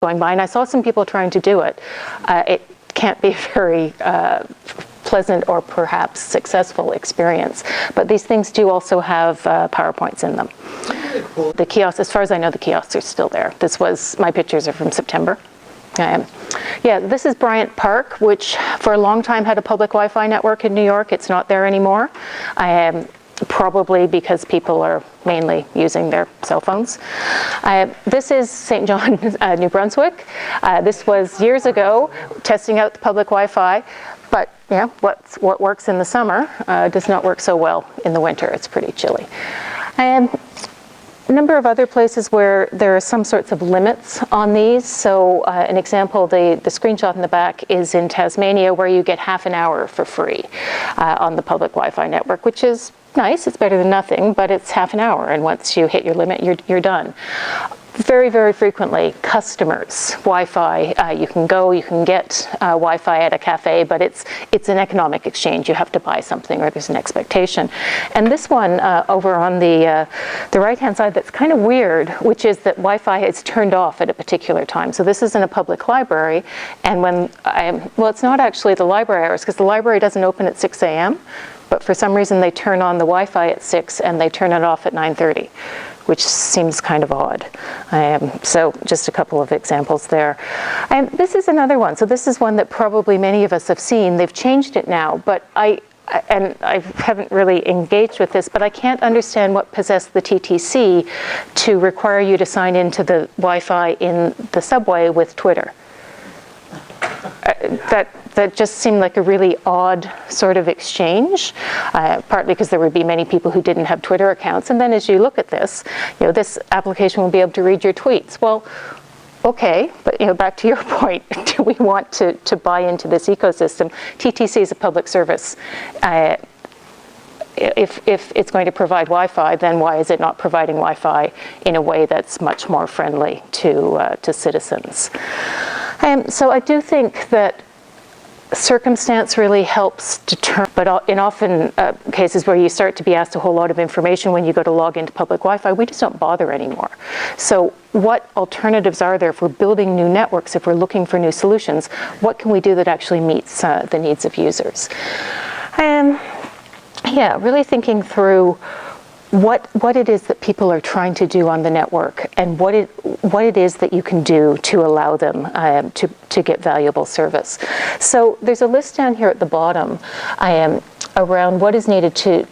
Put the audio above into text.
going by, and I saw some people trying to do it. It can't be very pleasant or perhaps successful experience, but these things do also have PowerPoints in them. The kiosks, as far as I know, the kiosks are still there. My pictures are from September. Yeah, this is Bryant Park, which for a long time had a public Wi-Fi network in New York. It's not there anymore. Probably because people are mainly using their cell phones. This is St. John, New Brunswick. This was years ago, testing out the public Wi-Fi, but yeah, what works in the summer does not work so well in the winter. It's pretty chilly. A number of other places where there are some sorts of limits on these. So an example, the screenshot in the back is in Tasmania, where you get half an hour for free on the public Wi-Fi network, which is nice. It's better than nothing, but it's half an hour, and once you hit your limit, you're done. Very, very frequently, customers, Wi-Fi, you can get Wi-Fi at a cafe, but it's an economic exchange. You have to buy something, or there's an expectation. And this one over on the right-hand side, that's kind of weird, which is that Wi-Fi is turned off at a particular time. So this is in a public library, and well, it's not actually the library hours, because the library doesn't open at 6 a.m., but for some reason they turn on the Wi-Fi at 6 and they turn it off at 9:30. Which seems kind of odd. So just a couple of examples there. This is another one. So this is one that probably many of us have seen. They've changed it now, but I haven't really engaged with this, but I can't understand what possessed the TTC to require you to sign into the Wi-Fi in the subway with Twitter. That just seemed like a really odd sort of exchange, partly because there would be many people who didn't have Twitter accounts. And then as you look at this, this application will be able to read your tweets. Well, okay, but back to your point, do we want to buy into this ecosystem? TTC is a public service. If it's going to provide Wi-Fi, then why is it not providing Wi-Fi in a way that's much more friendly to citizens? So I do think that circumstance really helps determine, but in often cases where you start to be asked a whole lot of information when you go to log into public Wi-Fi, we just don't bother anymore. So what alternatives are there if we're building new networks, if we're looking for new solutions? What can we do that actually meets the needs of users? Yeah, really thinking through what it is that people are trying to do on the network, and what it is that you can do to allow them to get valuable service. So there's a list down here at the bottom around what is needed to